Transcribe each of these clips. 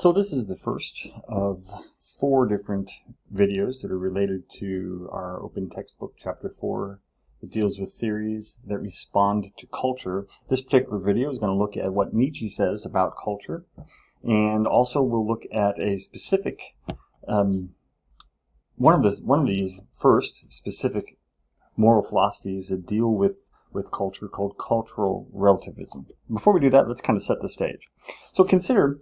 So this is the first of 4 different videos that are related to our open textbook, chapter 4. It deals with theories that respond to culture. This particular video is going to look at what Nietzsche says about culture, and also we'll look at a specific, one of the first specific moral philosophies that deal with culture, called cultural relativism. Before we do that, let's kind of set the stage. So consider,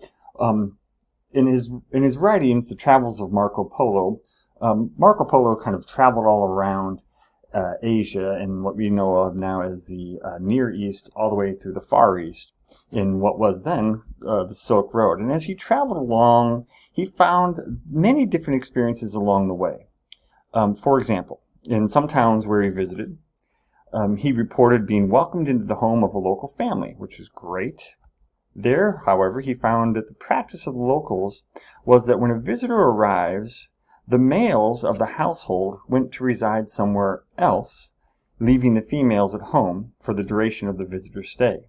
in his writings, The Travels of Marco Polo, Marco Polo kind of traveled all around Asia and what we know of now as the Near East, all the way through the Far East, in what was then the Silk Road. And as he traveled along, he found many different experiences along the way. For example, in some towns where he visited, he reported being welcomed into the home of a local family, which is great. There, however, he found that the practice of the locals was that when a visitor arrives, the males of the household went to reside somewhere else, leaving the females at home for the duration of the visitor's stay.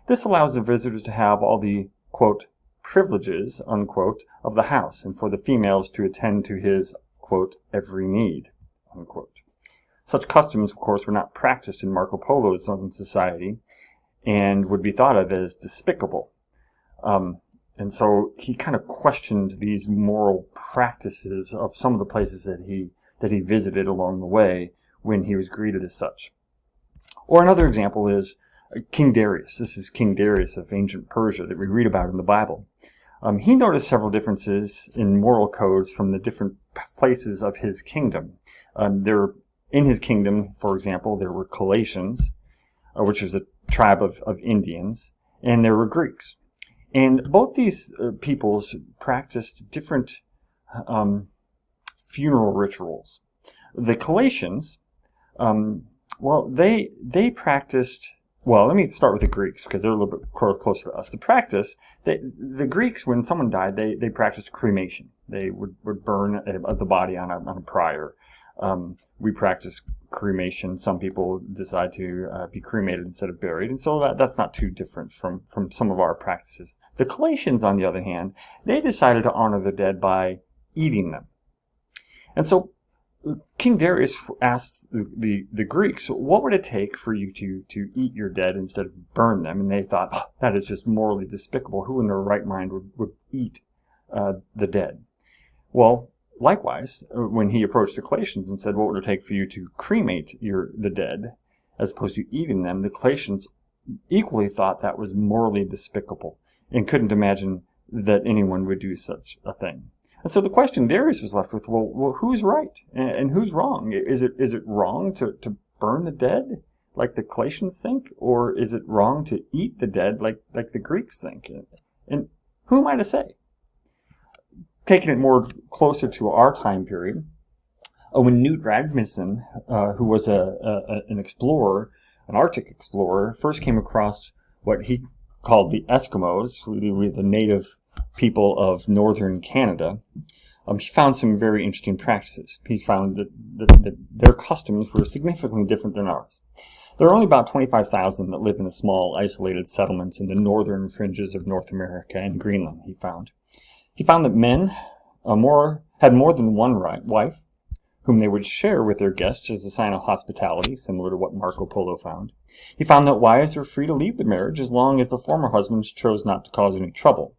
This allows the visitors to have all the, quote, privileges, unquote, of the house, and for the females to attend to his, quote, every need, unquote. Such customs, of course, were not practiced in Marco Polo's own society and would be thought of as despicable. And so he kind of questioned these moral practices of some of the places that he visited along the way when he was greeted as such. Or another example is King Darius. This is King Darius of ancient Persia that we read about in the Bible. He noticed several differences in moral codes from the different places of his kingdom. In his kingdom, for example, there were Calaitians, which was a tribe of Indians, and there were Greeks. And both these peoples practiced different funeral rituals. The Calaitians, they practiced, let me start with the Greeks, because they're a little bit closer to us. The Greeks, when someone died, they practiced cremation. They would burn the body on a pyre. We practice cremation. Some people decide to be cremated instead of buried, and so that's not too different from some of our practices. The Calaitians, on the other hand, they decided to honor the dead by eating them. And so King Darius asked the Greeks, what would it take for you to eat your dead instead of burn them? And they thought, that is just morally despicable. Who in their right mind would eat the dead? Well, likewise, when he approached the Calaitians and said, what would it take for you to cremate the dead as opposed to eating them, the Calaitians equally thought that was morally despicable and couldn't imagine that anyone would do such a thing. And so the question Darius was left with, well, who's right and who's wrong? Is it wrong to burn the dead like the Calaitians think? Or is it wrong to eat the dead like the Greeks think? And who am I to say? Taking it more closer to our time period, when Knut Rasmussen, who was an explorer, an Arctic explorer, first came across what he called the Eskimos, the native people of northern Canada, he found some very interesting practices. He found that their customs were significantly different than ours. There are only about 25,000 that live in small, isolated settlements in the northern fringes of North America and Greenland, he found. He found that men had more than one wife, whom they would share with their guests as a sign of hospitality, similar to what Marco Polo found. He found that wives were free to leave the marriage as long as the former husbands chose not to cause any trouble.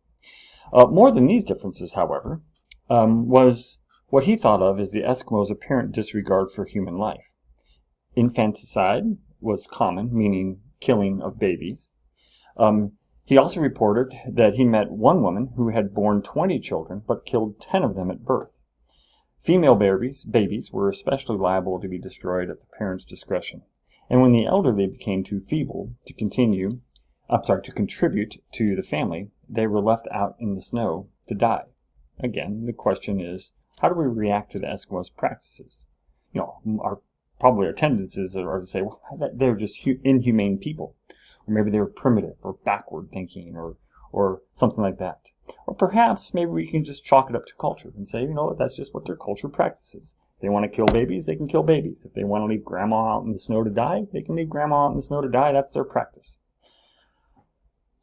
More than these differences, however, was what he thought of as the Eskimos' apparent disregard for human life. Infanticide was common, meaning killing of babies. He also reported that he met one woman who had borne 20 children, but killed 10 of them at birth. Female babies were especially liable to be destroyed at the parents' discretion. And when the elderly became too feeble to contribute to the family, they were left out in the snow to die. Again, the question is, how do we react to the Eskimos' practices? Our tendencies are to say, well, they're just inhumane people. Or maybe they were primitive or backward thinking or something like that. Or perhaps maybe we can just chalk it up to culture and say, that's just what their culture practices. If they want to kill babies, they can kill babies. If they want to leave grandma out in the snow to die, they can leave grandma out in the snow to die. That's their practice.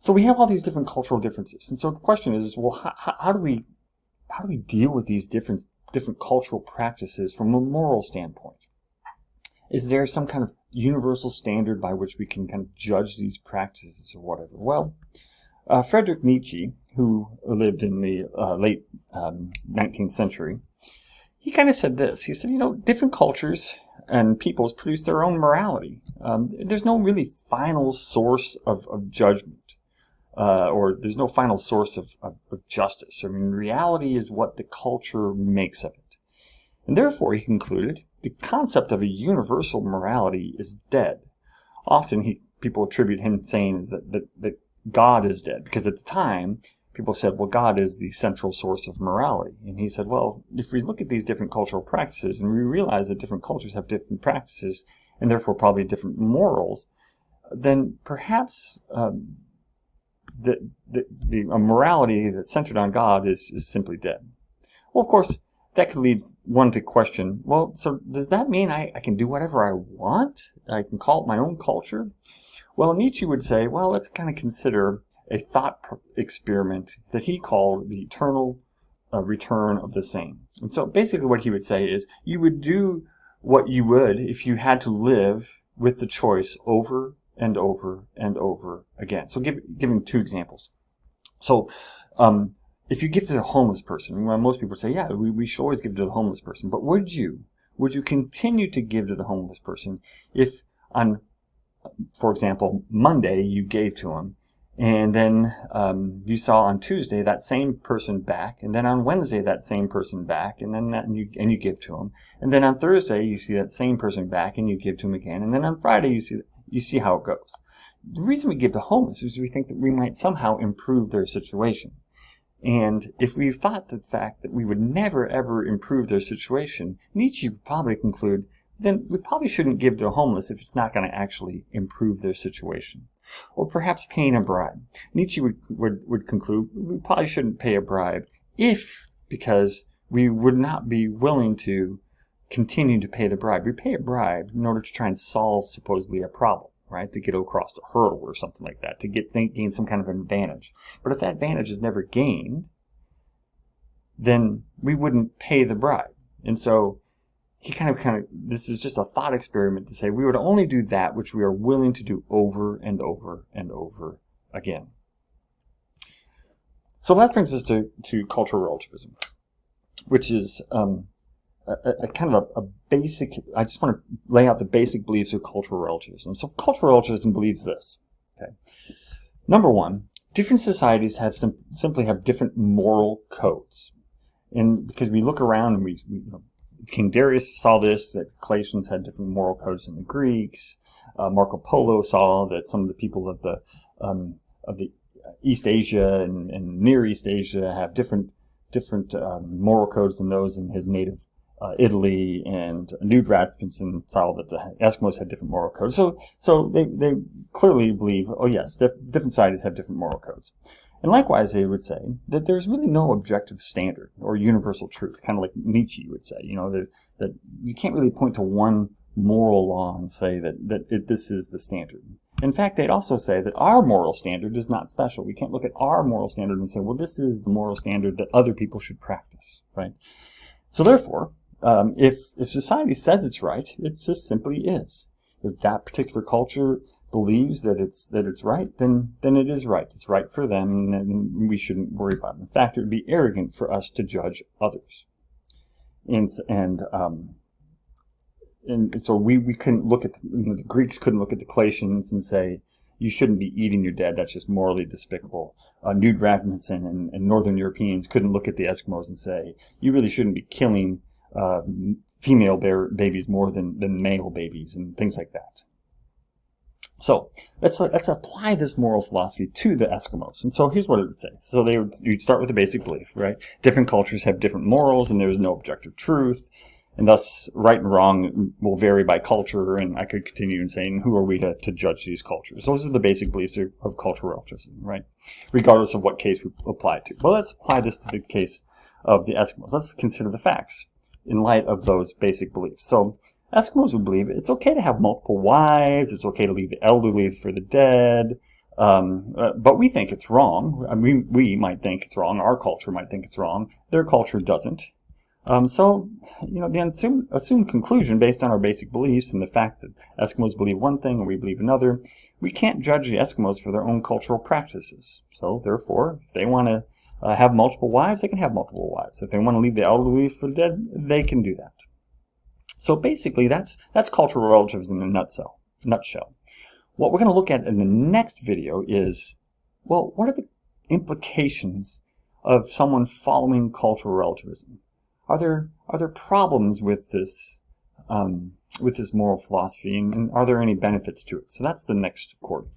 So we have all these different cultural differences. And so the question is, well, how do we deal with these different cultural practices from a moral standpoint? Is there some kind of universal standard by which we can kind of judge these practices or whatever? Well, Friedrich Nietzsche, who lived in the late 19th century, he kind of said this. He said, different cultures and peoples produce their own morality. There's no really final source of judgment, or there's no final source of justice. I mean, reality is what the culture makes of it. And therefore, he concluded, the concept of a universal morality is dead. Often people attribute him saying that God is dead, because at the time, people said, well, God is the central source of morality. And he said, well, if we look at these different cultural practices and we realize that different cultures have different practices and therefore probably different morals, then perhaps a morality that's centered on God is simply dead. Well, of course, that could lead one to question, well, so does that mean I can do whatever I want? I can call it my own culture? Well, Nietzsche would say, well, let's kind of consider a thought experiment that he called the eternal return of the same. And so basically what he would say is, you would do what you would if you had to live with the choice over and over and over again. So giving two examples. So, if you give to a homeless person, well, most people say, yeah, we should always give to the homeless person. But would you continue to give to the homeless person if on, for example, Monday you gave to him, and then you saw on Tuesday that same person back, and then on Wednesday that same person back, and then you give to him, and then on Thursday you see that same person back and you give to him again, and then on Friday you see how it goes. The reason we give to homeless is we think that we might somehow improve their situation. And if we thought the fact that we would never ever improve their situation, Nietzsche would probably conclude, then we probably shouldn't give to homeless if it's not going to actually improve their situation. Or perhaps paying a bribe. Nietzsche would conclude we probably shouldn't pay a bribe because we would not be willing to continue to pay the bribe. We pay a bribe in order to try and solve supposedly a problem, right? To get across a hurdle or something like that, to gain some kind of advantage. But if that advantage is never gained, then we wouldn't pay the bribe. And so he kind of, this is just a thought experiment to say we would only do that which we are willing to do over and over and over again. So that brings us to cultural relativism, which is a kind of a basic, I just want to lay out the basic beliefs of cultural relativism. So cultural relativism believes this. Okay. Number one, different societies simply have different moral codes. And because we look around and we King Darius saw this, that Colossians had different moral codes than the Greeks. Marco Polo saw that some of the people of the East Asia and Near East Asia have different moral codes than those in his native Italy, and Knud Rasmussen saw that the Eskimos had different moral codes. So they clearly believe, oh yes, different societies have different moral codes. And likewise, they would say that there's really no objective standard or universal truth, kind of like Nietzsche would say, that you can't really point to one moral law and say that this is the standard. In fact, they'd also say that our moral standard is not special. We can't look at our moral standard and say, well, this is the moral standard that other people should practice, right? So therefore, if society says it's right, it just simply is. If that particular culture believes that it's right, then it is right. It's right for them, and we shouldn't worry about it. In fact, it would be arrogant for us to judge others. And so we couldn't look at the Greeks couldn't look at the Colossians and say, you shouldn't be eating your dead. That's just morally despicable. Knud Rasmussen and Northern Europeans couldn't look at the Eskimos and say, you really shouldn't be killing female babies more than male babies and things like that. So let's apply this moral philosophy to the Eskimos. And so here's what it would say. So you'd start with a basic belief, right? Different cultures have different morals, and there's no objective truth. And thus, right and wrong will vary by culture, and I could continue in saying, who are we to judge these cultures? Those are the basic beliefs of cultural relativism, right? Regardless of what case we apply it to. Well, let's apply this to the case of the Eskimos. Let's consider the facts in light of those basic beliefs. So Eskimos would believe it's okay to have multiple wives, it's okay to leave the elderly for the dead, But we think it's wrong. I mean, we might think it's wrong. Our culture might think it's wrong. Their culture doesn't. So, the assumed conclusion based on our basic beliefs and the fact that Eskimos believe one thing and we believe another, we can't judge the Eskimos for their own cultural practices. So, therefore, if they want to have multiple wives, they can have multiple wives. If they want to leave the elderly for dead, they can do that. So basically, that's cultural relativism in a nutshell. What we're going to look at in the next video is, well, what are the implications of someone following cultural relativism? Are there problems with this moral philosophy, and are there any benefits to it? So that's the next recording.